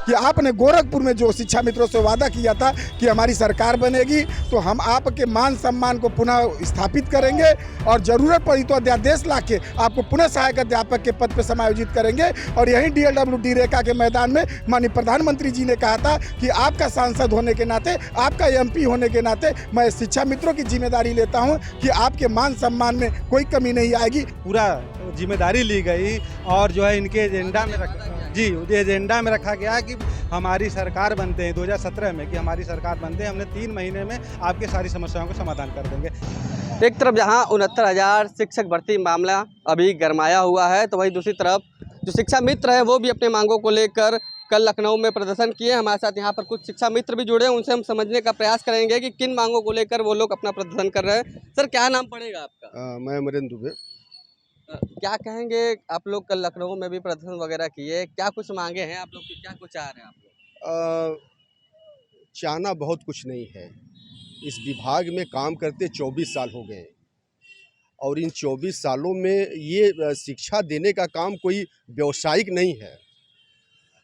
कि आपने गोरखपुर में जो शिक्षा मित्रों से वादा किया था कि हमारी सरकार बनेगी तो हम आपके मान सम्मान को पुनः स्थापित करेंगे और ज़रूरत पड़ी तो अध्यादेश लाके आपको पुनः सहायक अध्यापक के पद पर समायोजित करेंगे। और यहीं DLWD रेखा के मैदान में माननीय प्रधानमंत्री जी ने कहा था कि आपका सांसद होने के नाते, आपका MP होने के नाते मैं शिक्षा मित्रों की जिम्मेदारी लेता हूं कि आपके मान सम्मान में कोई कमी नहीं आएगी। पूरा जिम्मेदारी ली गई और जो है इनके एजेंडा में एजेंडा में रखा गया कि हमारी सरकार बनते हैं 2017 में, कि हमारी सरकार बनते हैं, हमने 3 महीने में आपकी सारी समस्याओं को समाधान कर देंगे। एक तरफ जहां 69,000 शिक्षक भर्ती मामला अभी गरमाया हुआ है, तो वहीं दूसरी तरफ जो शिक्षा मित्र है वो भी अपने मांगों को लेकर कल लखनऊ में प्रदर्शन किए। हमारे साथ यहाँ पर कुछ शिक्षा मित्र भी जुड़े हैं, उनसे हम समझने का प्रयास करेंगे कि किन मांगों को लेकर वो लोग अपना प्रदर्शन कर रहे हैं। सर, क्या नाम पड़ेगा आपका? मैं अमरेंद्र दुबे। क्या कहेंगे, आप लोग कल लखनऊ में भी प्रदर्शन वगैरह किए, क्या कुछ मांगे हैं आप लोग की, क्या कुछ चाह रहे हैं आप लोग? चाहना बहुत कुछ नहीं है। इस विभाग में काम करते 24 साल हो गए और इन 24 सालों में ये शिक्षा देने का काम कोई व्यावसायिक नहीं है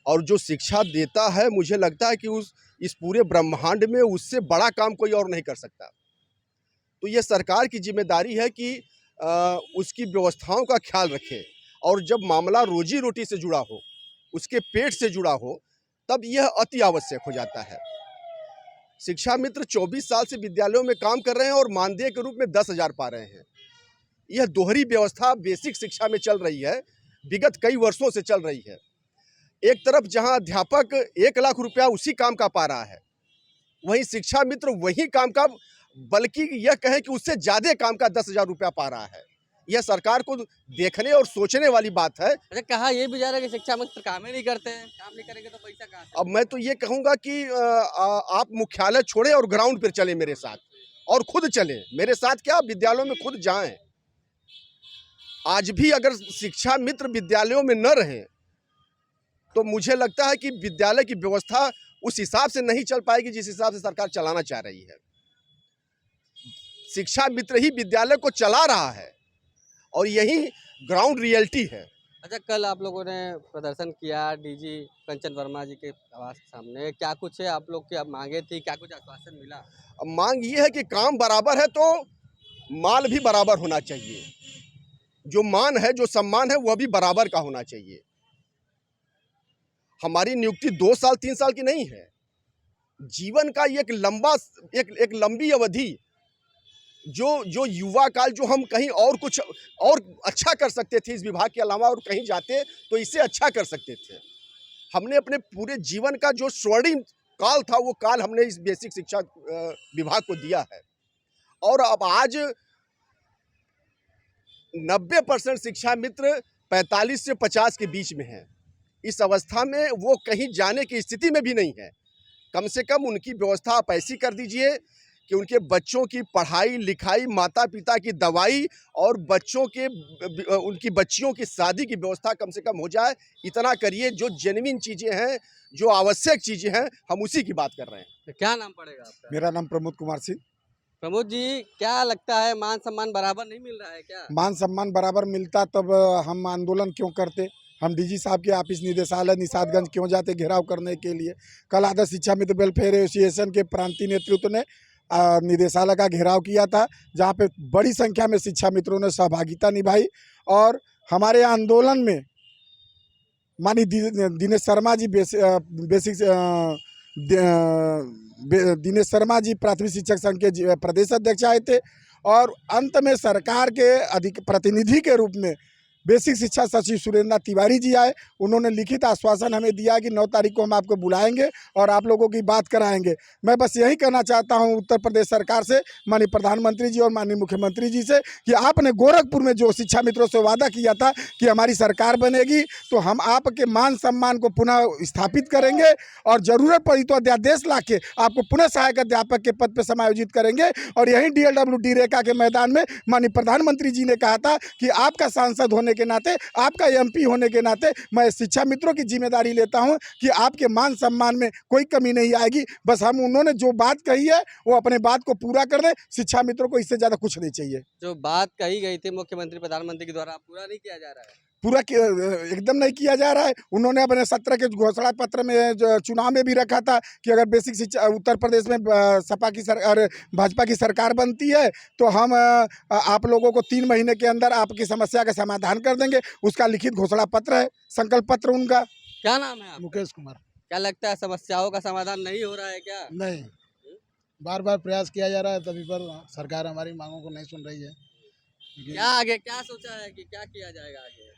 और जो शिक्षा देता है मुझे लगता है कि इस पूरे ब्रह्मांड में उससे बड़ा काम कोई और नहीं कर सकता। तो ये सरकार की जिम्मेदारी है कि उसकी व्यवस्थाओं का ख्याल रखे और जब मामला रोजी रोटी से जुड़ा हो, उसके पेट से जुड़ा हो, तब यह अति आवश्यक हो जाता है। शिक्षा मित्र 24 साल से विद्यालयों में काम कर रहे हैं और मानदेय के रूप में 10,000 पा रहे हैं। यह दोहरी व्यवस्था बेसिक शिक्षा में चल रही है, विगत कई वर्षों से चल रही है। एक तरफ जहां अध्यापक 1 लाख रुपया उसी काम का पा रहा है, वहीं शिक्षा मित्र वही काम का, बल्कि यह कहें कि उससे ज़्यादा काम का 10,000 रुपया पा रहा है। यह सरकार को देखने और सोचने वाली बात है। अच्छा, कहा ये भी जा रहा है कि शिक्षा मित्र काम ही नहीं करते हैं, काम नहीं करेंगे तो पैसा कहाँ से? अब मैं तो ये कहूँगा कि आप मुख्यालय छोड़ें और ग्राउंड पर चलें मेरे साथ, और खुद चलें मेरे साथ, क्या विद्यालयों में खुद जाएं। आज भी अगर शिक्षा मित्र विद्यालयों में न रहें तो मुझे लगता है कि विद्यालय की व्यवस्था उस हिसाब से नहीं चल पाएगी जिस हिसाब से सरकार चलाना चाह रही है। शिक्षा मित्र ही विद्यालय को चला रहा है और यही ग्राउंड रियलिटी है। अच्छा, कल आप लोगों ने प्रदर्शन किया DG कंचन वर्मा जी के आवास के सामने, क्या कुछ है आप लोग की अब मांगे थी, क्या कुछ आश्वासन मिला? अब मांग ये है कि काम बराबर है तो माल भी बराबर होना चाहिए, जो मान है, जो सम्मान है, वह भी बराबर का होना चाहिए। हमारी नियुक्ति 2 साल 3 साल की नहीं है, जीवन का एक लंबी अवधि, जो युवा काल, जो हम कहीं और कुछ और अच्छा कर सकते थे इस विभाग के अलावा, और कहीं जाते तो इससे अच्छा कर सकते थे। हमने अपने पूरे जीवन का जो स्वर्णिम काल था वो काल हमने इस बेसिक शिक्षा विभाग को दिया है। और अब आज 90% शिक्षा मित्र 45 से 50 के बीच में हैं। इस अवस्था में वो कहीं जाने की स्थिति में भी नहीं है। कम से कम उनकी व्यवस्था आप ऐसी कर दीजिए कि उनके बच्चों की पढ़ाई लिखाई, माता पिता की दवाई और उनकी बच्चियों की शादी की व्यवस्था कम से कम हो जाए। इतना करिए, जो जेन्युइन चीज़ें हैं, जो आवश्यक चीज़ें हैं, हम उसी की बात कर रहे हैं। तो क्या नाम पड़ेगा आपका? मेरा नाम प्रमोद कुमार सिंह। प्रमोद जी, क्या लगता है, मान सम्मान बराबर नहीं मिल रहा है क्या? मान सम्मान बराबर मिलता तब हम आंदोलन क्यों करते? हम DG साहब के ऑफिस निदेशालय निषादगंज क्यों जाते घेराव करने के लिए? कल आदर्श शिक्षा मित्र वेलफेयर एसोसिएशन के प्रांतीय नेतृत्व ने निदेशालय का घेराव किया था, जहां पे बड़ी संख्या में शिक्षा मित्रों ने सहभागिता निभाई और हमारे आंदोलन में माननीय दिनेश शर्मा जी दिनेश शर्मा जी प्राथमिक शिक्षक संघ के प्रदेश अध्यक्ष आए थे और अंत में सरकार के प्रतिनिधि के रूप में बेसिक शिक्षा सचिव सुरेंद्र तिवारी जी आए। उन्होंने लिखित आश्वासन हमें दिया कि 9 तारीख को हम आपको बुलाएंगे और आप लोगों की बात कराएंगे। मैं बस यही कहना चाहता हूं उत्तर प्रदेश सरकार से, माननीय प्रधानमंत्री जी और माननीय मुख्यमंत्री जी से, कि आपने गोरखपुर में जो शिक्षा मित्रों से वादा किया था कि हमारी सरकार बनेगी तो हम आपके मान सम्मान को पुनः स्थापित करेंगे और ज़रूरत पड़ी तो अध्यादेश लाके आपको पुनः सहायक अध्यापक के पद पर समायोजित करेंगे। और यहीं DLWD रेखा के मैदान में माननीय प्रधानमंत्री जी ने कहा था कि आपका सांसद होने के नाते, आपका MP होने के नाते मैं शिक्षा मित्रों की जिम्मेदारी लेता हूं कि आपके मान सम्मान में कोई कमी नहीं आएगी। बस हम उन्होंने जो बात कही है वो अपने बात को पूरा कर दें। शिक्षा मित्रों को इससे ज़्यादा कुछ नहीं चाहिए। जो बात कही गई थी मुख्यमंत्री प्रधानमंत्री के द्वारा पूरा नहीं किया जा रहा है? पूरा एकदम नहीं किया जा रहा है। उन्होंने अपने 17 के घोषणा पत्र में चुनाव में भी रखा था कि अगर बेसिक शिक्षा उत्तर प्रदेश में सपा की सरकार भाजपा की सरकार बनती है तो हम आप लोगों को 3 महीने के अंदर आपकी समस्या का समाधान कर देंगे। उसका लिखित घोषणा पत्र है, संकल्प पत्र उनका। क्या नाम है आपका? मुकेश कुमार। क्या लगता है समस्याओं का समाधान नहीं हो रहा है क्या? नहीं, बार बार प्रयास किया जा रहा है, तभी पर सरकार हमारी मांगों को नहीं सुन रही है। क्या आगे क्या सोचा है कि क्या किया जाएगा आगे?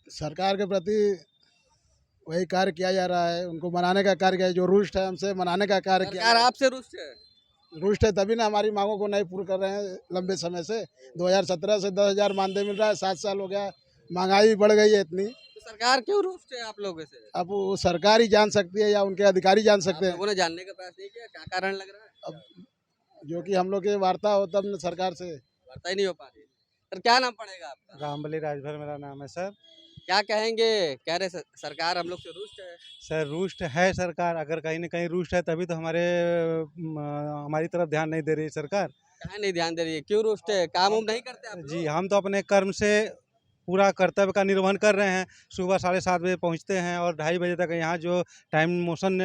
सरकार के प्रति वही कार्य किया जा रहा है, उनको मनाने का कार्य किया है, जो रुष्ट है हमसे मनाने का कार्य किया सरकार आपसे रुष्ट है? रुष्ट है तभी ना हमारी मांगों को नहीं पूर्ण कर रहे हैं लंबे समय से। 2017 से 10,000 मानदेय मिल रहा है, 7 साल हो गया, महंगाई भी बढ़ गई है इतनी। तो सरकार क्यों रुष्ट है आप लोगों से? अब वो सरकार ही जान सकती है या उनके अधिकारी जान सकते हैं। लोगों ने जानने का प्रयास नहीं किया, क्या कारण लग रहा है? अब जो कि हम लोग की वार्ता हो तब न सरकार से। वार्ता ही नहीं हो पा रही। सर क्या नाम पड़ेगा आपका? रामबली राजभर मेरा नाम है सर। क्या कहेंगे? कह रहे सरकार हम लोग से रुष्ट है। सर रुष्ट है सरकार, अगर कहीं न कहीं रुष्ट है तभी तो हमारी तरफ ध्यान नहीं दे रही है सरकार। कहाँ नहीं ध्यान दे रही है? क्यों रुष्ट है? काम उम नहीं करते आप लोग? जी, हम तो अपने कर्म से पूरा कर्तव्य का निर्वहन कर रहे हैं। सुबह 7:30 बजे पहुंचते हैं और 2:30 बजे तक यहाँ जो टाइम मोशन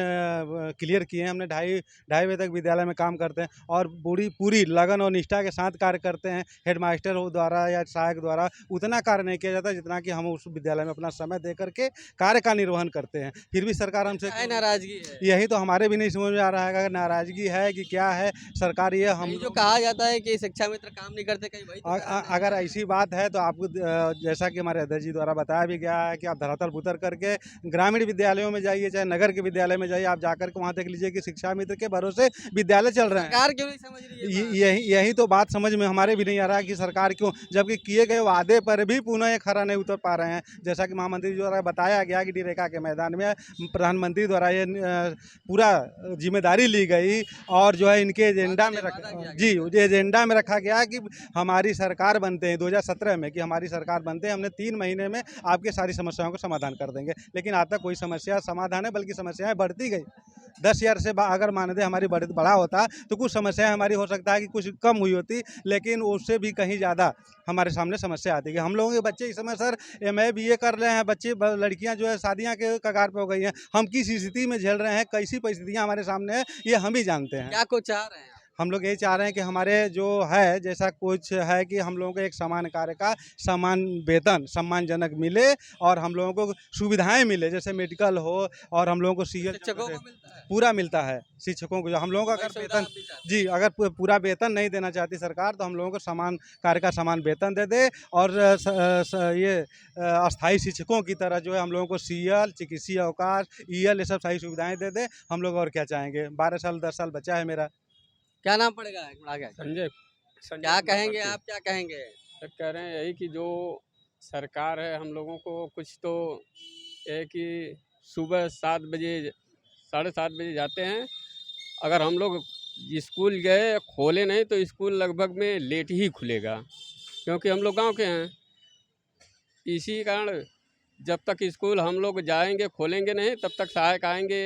क्लियर किए हैं हमने, 2:30 बजे तक विद्यालय में काम करते हैं और पूरी लगन और निष्ठा के साथ कार्य करते हैं। हेडमास्टर द्वारा या सहायक द्वारा उतना कार्य नहीं किया जाता जितना कि हम उस विद्यालय में अपना समय दे करके कार्य का निर्वहन करते हैं। फिर भी सरकार हमसे क्या नाराजगी है? यही तो हमारे भी नहीं समझ में आ रहा है, अगर नाराजगी है कि क्या है सरकार। ये हम जो कहा जाता है कि शिक्षा मित्र काम नहीं करते, कहीं वही तो अगर ऐसी बात है तो आपको जैसा कि हमारे अध्यक्ष जी द्वारा बताया भी गया है कि आप धरातल उतर करके ग्रामीण विद्यालयों में जाइए, चाहे नगर के विद्यालय में जाइए, आप जाकर के वहाँ देख लीजिए कि शिक्षा मित्र के भरोसे विद्यालय चल रहे हैं। सरकार क्यों नहीं समझ रही है? यही तो बात समझ में हमारे भी नहीं आ रहा है कि सरकार क्यों, जबकि किए गए वादे पर भी पुनः खरा नहीं उतर पा रहे हैं। जैसा कि महामंत्री जी द्वारा बताया गया कि डीरेका के मैदान में प्रधानमंत्री द्वारा ये पूरा जिम्मेदारी ली गई और जो है इनके एजेंडा में एजेंडा में रखा गया कि हमारी सरकार बनते हैं 2017 में, कि हमारी सरकार बनते हैं, हमने 3 महीने में आपके सारी समस्याओं को समाधान कर देंगे। लेकिन आज तक कोई समस्या समाधान है, बल्कि समस्याएं बढ़ती गई। 10,000 से अगर मानदेय हमारी बढ़ा होता तो कुछ समस्याएं हमारी हो सकता है कि कुछ कम हुई होती, लेकिन उससे भी कहीं ज़्यादा हमारे सामने समस्या आती है। हम लोगों के बच्चे इस समय सर MA BA कर रहे हैं, बच्चे लड़कियां जो है शादियां के कगार पे हो गई हैं। हम किस स्थिति में झेल रहे हैं, कैसी परिस्थितियां हमारे सामने है, ये हम ही जानते हैं। क्या कुछ चाह रहे हैं? हम लोग यही चाह रहे हैं कि हमारे जो है जैसा कुछ है कि हम लोगों को एक समान कार्य का समान वेतन सम्मानजनक मिले और हम लोगों को सुविधाएं मिले, जैसे मेडिकल हो और हम लोगों को CL शिक्षकों को मिलता है? पूरा मिलता है शिक्षकों को। हम लोगों का अगर वेतन जी अगर पूरा वेतन नहीं देना चाहती सरकार तो हम लोगों को समान कार्य का समान वेतन दे दे और ये अस्थायी शिक्षकों की तरह जो है हम लोगों को CL चिकित्सीय अवकाश EL ये सब सारी सुविधाएँ दे दे। हम लोग और क्या चाहेंगे। 12 साल 10 साल बच्चा है मेरा। क्या नाम पड़ेगा आगे? संजय क्या कहेंगे आप? क्या कहेंगे? सर कह रहे हैं यही कि जो सरकार है हम लोगों को कुछ तो है कि सुबह 7 बजे 7:30 बजे जाते हैं, अगर हम लोग स्कूल गए खोले नहीं तो स्कूल लगभग में लेट ही खुलेगा, क्योंकि हम लोग गांव के हैं। इसी कारण जब तक स्कूल हम लोग जाएंगे खोलेंगे नहीं तब तक सहायक आएंगे,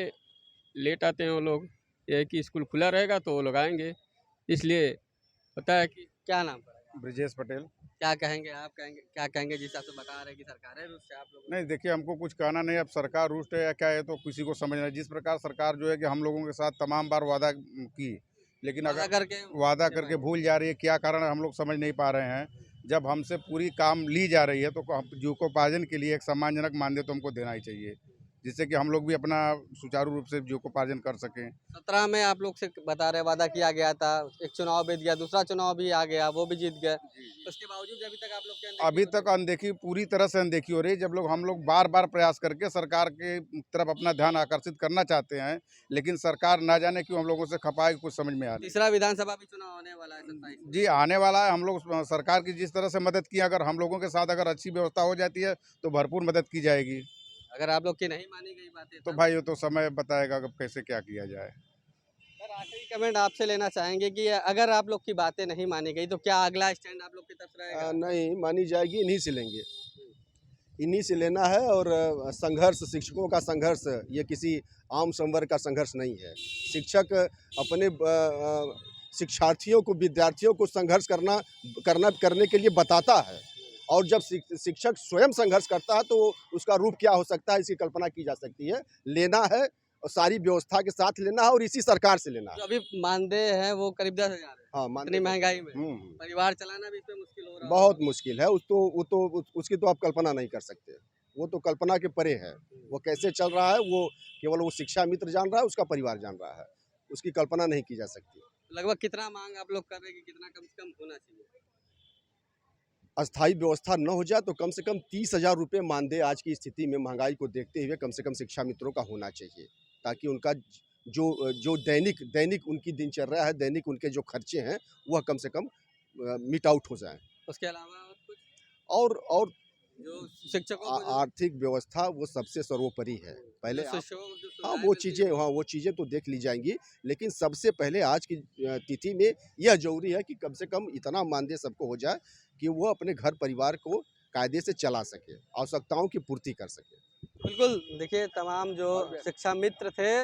लेट आते हैं वो लोग। यह कि स्कूल खुला रहेगा तो वो लोग आएंगे, इसलिए पता है कि। क्या नाम पड़ेगा? ब्रिजेश पटेल। क्या कहेंगे आप? क्या कहेंगे जिस हिसाब से बता रहे हैं कि सरकार है रुष्ट है आप लोग? नहीं देखिए, हमको कुछ कहना नहीं, अब सरकार रुष्ट है या क्या है तो किसी को समझना है। जिस प्रकार सरकार जो है कि हम लोगों के साथ तमाम बार वादा की, लेकिन वादा करके भूल जा रही है, क्या कारण है हम लोग समझ नहीं पा रहे हैं। जब हमसे पूरी काम ली जा रही है तो जीविकोपार्जन के लिए एक सम्मानजनक मानदेय तो हमको देना ही चाहिए, जिससे कि हम लोग भी अपना सुचारू रूप से जीविकोपार्जन कर सकें। 17 में आप लोग से बता रहे वादा किया गया था, एक चुनाव बीत गया, दूसरा चुनाव भी आ गया, वो भी जीत गए, उसके बावजूद अभी तक आप लोग क्या? अभी तक अनदेखी, पूरी तरह से अनदेखी हो रही है। जब हम लोग बार बार प्रयास करके सरकार के तरफ अपना ध्यान आकर्षित करना चाहते हैं, लेकिन सरकार ना जाने क्यों हम लोगों से खपाए, कुछ समझ में आ रही है। तीसरा विधानसभा भी चुनाव होने वाला है 27 जी आने वाला है। हम लोग सरकार की जिस तरह से मदद की, अगर हम लोगों के साथ अगर अच्छी व्यवस्था हो जाती है तो भरपूर मदद की जाएगी। अगर आप लोग की नहीं मानी गई बातें तो भाई वो तो समय बताएगा अब कैसे क्या किया जाए। सर आखिरी कमेंट आपसे लेना चाहेंगे कि अगर आप लोग की बातें नहीं मानी गई तो क्या अगला स्टैंड आप लोग की तरफ रहेगा? नहीं मानी जाएगी, इन्हीं से लेंगे, इन्हीं से लेना है। और संघर्ष, शिक्षकों का संघर्ष ये किसी आम संवर्ग का संघर्ष नहीं है। शिक्षक अपने शिक्षार्थियों को, विद्यार्थियों को संघर्ष करने के लिए बताता है और जब शिक्षक स्वयं संघर्ष करता है तो उसका रूप क्या हो सकता है, इसकी कल्पना की जा सकती है। लेना है और सारी व्यवस्था के साथ लेना है और इसी सरकार से लेना जो है। अभी मानदेय है वो करीब 10,000 है। हाँ, इतनी महंगाई में हम्म। परिवार चलाना भी इसमें मुश्किल हो रहा है। बहुत मुश्किल है। उसकी तो आप कल्पना नहीं कर सकते। वो तो कल्पना के परे है। वो कैसे चल रहा है वो केवल वो शिक्षा मित्र जान रहा है, उसका परिवार जान रहा है। उसकी कल्पना नहीं की जा सकती। लगभग कितना मांग आप लोग कर रहे हैं कि कितना कम से कम होना चाहिए? अस्थायी व्यवस्था न हो जाए तो कम से कम 30,000 रुपये मानदेय आज की स्थिति में महंगाई को देखते हुए कम से कम शिक्षा मित्रों का होना चाहिए, ताकि उनका जो दैनिक उनकी दिनचर्या है, दैनिक उनके जो खर्चे हैं वह कम से कम मीट आउट हो जाए। उसके अलावा और कुछ और जो शिक्षकों को आर्थिक व्यवस्था वो सबसे सर्वोपरि है। पहले जो शिक्षकों को जो हाँ सुविधाएं वो चीज़ें तो देख ली जाएंगी, लेकिन सबसे पहले आज की तिथि में यह जरूरी है कि कम से कम इतना मानदेय सबको हो जाए कि वो अपने घर परिवार को कायदे से चला सके, आवश्यकताओं की पूर्ति कर सके। बिल्कुल, देखिए तमाम जो शिक्षा मित्र थे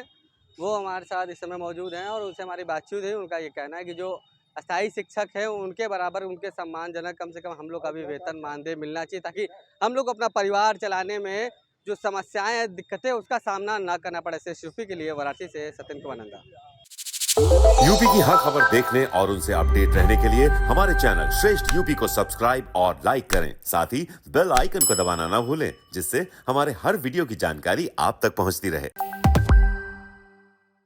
वो हमारे साथ इस समय मौजूद हैं और उनसे हमारी बातचीत हुई। उनका ये कहना है कि जो अस्थायी शिक्षक है उनके बराबर उनके सम्मानजनक कम से कम हम लोग का भी वेतन मानदेय मिलना चाहिए, ताकि हम लोग अपना परिवार चलाने में जो समस्याएं हैं, दिक्कतें, उसका सामना ना करना पड़े। यूपी के लिए वाराणसी से सत्यन कुमार नंदा। यूपी की हर खबर देखने और उनसे अपडेट रहने के लिए हमारे चैनल श्रेष्ठ यूपी को सब्सक्राइब और लाइक करें। साथ ही बेल आइकन को दबाना ना भूलें, जिससे हमारे हर वीडियो की जानकारी आप तक पहुंचती रहे।